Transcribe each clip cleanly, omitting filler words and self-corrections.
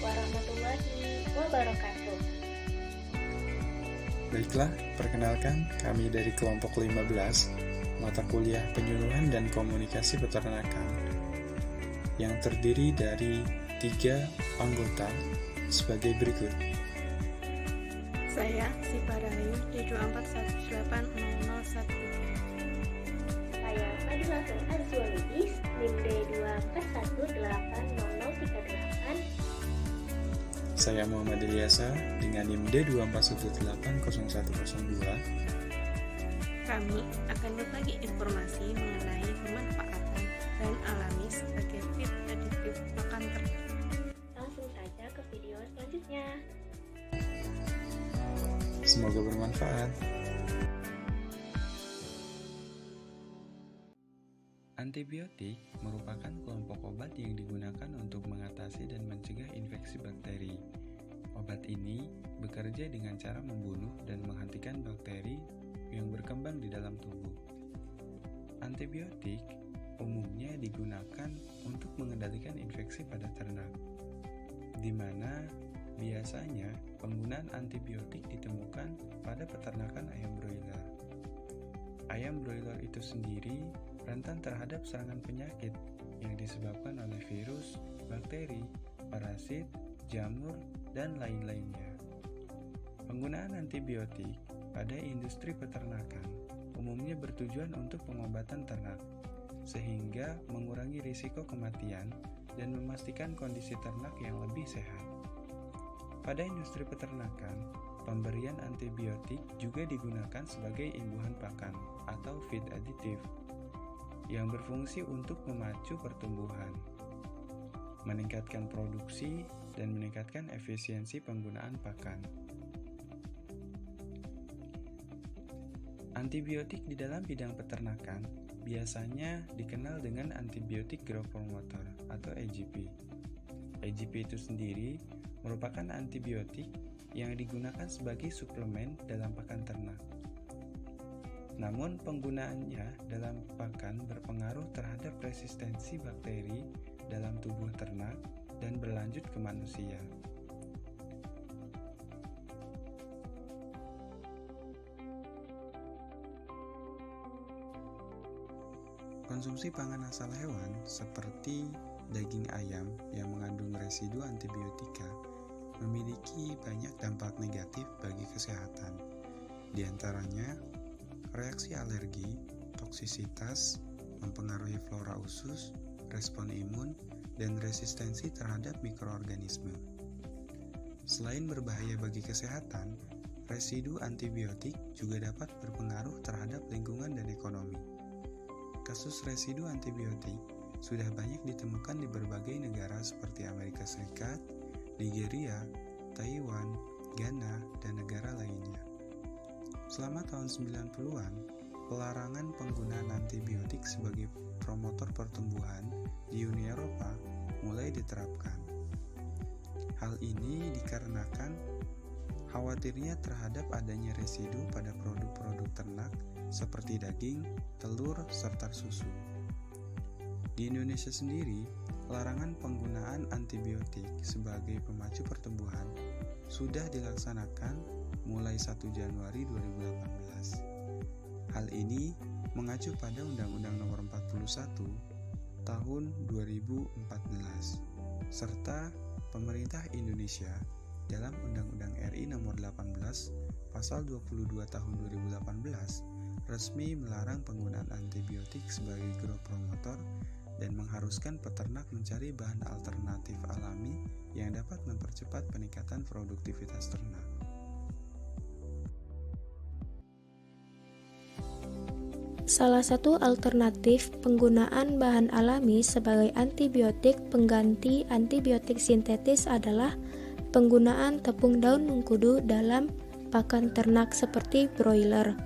warahmatullahi wabarakatuh. Baiklah, perkenalkan kami dari kelompok 15, mata kuliah penyuluhan dan komunikasi peternakan, yang terdiri dari 3 anggota sebagai berikut. Saya Siparayu D2418001. Saya Fadilatul Arzwalidis, NIM D2418038. Saya Muhammad Ilyasa dengan NIM D241800102. Kami akan berbagi informasi mengenai pemanfaatan bahan alami sebagai feed aditif pakan ternak. Langsung saja ke video selanjutnya. Semoga bermanfaat. Antibiotik merupakan kelompok obat yang digunakan untuk mengatasi dan mencegah infeksi bakteri. Obat ini bekerja dengan cara membunuh dan menghentikan bakteri yang berkembang di dalam tubuh. Antibiotik umumnya digunakan untuk mengendalikan infeksi pada ternak, di mana biasanya penggunaan antibiotik ditemukan pada peternakan ayam broiler. Ayam broiler itu sendiri rentan terhadap serangan penyakit yang disebabkan oleh virus, bakteri, parasit, jamur, dan lain-lainnya. Penggunaan antibiotik pada industri peternakan umumnya bertujuan untuk pengobatan ternak, sehingga mengurangi risiko kematian dan memastikan kondisi ternak yang lebih sehat. Pada industri peternakan, pemberian antibiotik juga digunakan sebagai imbuhan pakan atau feed additive yang berfungsi untuk memacu pertumbuhan, meningkatkan produksi, dan meningkatkan efisiensi penggunaan pakan. Antibiotik di dalam bidang peternakan biasanya dikenal dengan antibiotik growth promoter atau AGP. AGP itu sendiri merupakan antibiotik yang digunakan sebagai suplemen dalam pakan ternak. Namun penggunaannya dalam pakan berpengaruh terhadap resistensi bakteri dalam tubuh ternak dan berlanjut ke manusia. Konsumsi pangan asal hewan seperti daging ayam yang mengandung residu antibiotika memiliki banyak dampak negatif bagi kesehatan. Di antaranya, reaksi alergi, toksisitas, mempengaruhi flora usus, respon imun, dan resistensi terhadap mikroorganisme. Selain berbahaya bagi kesehatan, residu antibiotik juga dapat berpengaruh terhadap lingkungan dan ekonomi. Kasus residu antibiotik sudah banyak ditemukan di berbagai negara seperti Amerika Serikat, Nigeria, Taiwan, Ghana, dan negara lainnya. Selama tahun 90-an, pelarangan penggunaan antibiotik sebagai promotor pertumbuhan di Uni Eropa mulai diterapkan. Hal ini dikarenakan khawatirnya terhadap adanya residu pada produk-produk ternak seperti daging, telur, serta susu. Di Indonesia sendiri, larangan penggunaan antibiotik sebagai pemacu pertumbuhan sudah dilaksanakan mulai 1 Januari 2018. Hal ini mengacu pada Undang-Undang Nomor 41 Tahun 2014 serta pemerintah Indonesia dalam Undang-Undang RI Nomor 18 Pasal 22 Tahun 2018 resmi melarang penggunaan antibiotik sebagai growth promotor dan mengharuskan peternak mencari bahan alternatif alami yang dapat mempercepat peningkatan produktivitas ternak. Salah satu alternatif penggunaan bahan alami sebagai antibiotik pengganti antibiotik sintetis adalah penggunaan tepung daun mengkudu dalam pakan ternak seperti broiler.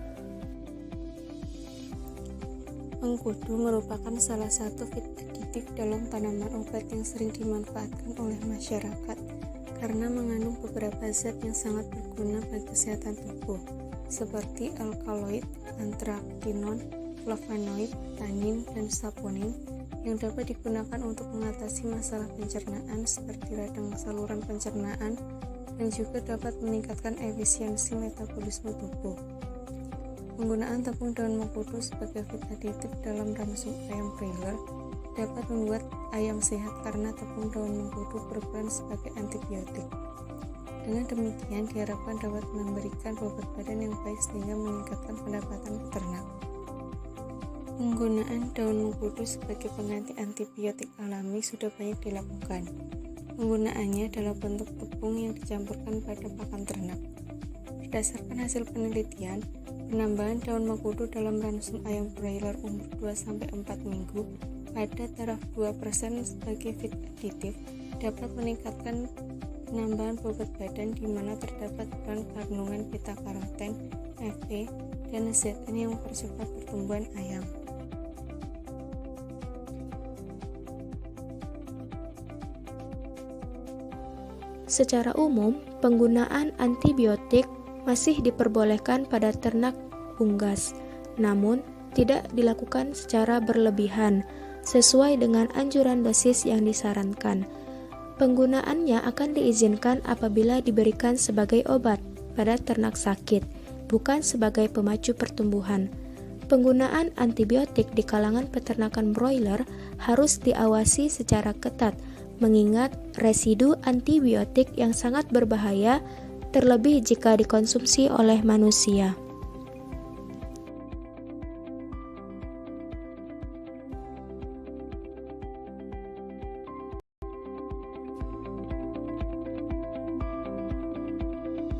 Mengkudu merupakan salah satu feed aditif dalam tanaman obat yang sering dimanfaatkan oleh masyarakat karena mengandung beberapa zat yang sangat berguna bagi kesehatan tubuh, seperti alkaloid, anthracnone, flavonoid, tanin, dan saponin yang dapat digunakan untuk mengatasi masalah pencernaan seperti radang saluran pencernaan dan juga dapat meningkatkan efisiensi metabolisme tubuh. Penggunaan tepung daun mengkudu sebagai feed aditif dalam ransum ayam broiler dapat membuat ayam sehat karena tepung daun mengkudu berperan sebagai antibiotik. Dengan demikian diharapkan dapat memberikan bobot badan yang baik sehingga meningkatkan pendapatan peternak. Penggunaan daun mengkudu sebagai pengganti antibiotik alami sudah banyak dilakukan. Penggunaannya dalam bentuk tepung yang dicampurkan pada pakan ternak. Berdasarkan hasil penelitian, penambahan daun mengkudu dalam ransum ayam broiler umur 2-4 minggu pada taraf 2% sebagai feed aditif dapat meningkatkan penambahan bobot badan di mana terdapat peran kandungan beta-karoten, Fe, dan zeatin yang mempercepat pertumbuhan ayam. Secara umum, penggunaan antibiotik masih diperbolehkan pada ternak unggas, namun tidak dilakukan secara berlebihan sesuai dengan anjuran dosis yang disarankan. Penggunaannya akan diizinkan apabila diberikan sebagai obat pada ternak sakit, bukan sebagai pemacu pertumbuhan. Penggunaan antibiotik di kalangan peternakan broiler harus diawasi secara ketat, mengingat residu antibiotik yang sangat berbahaya terlebih jika dikonsumsi oleh manusia.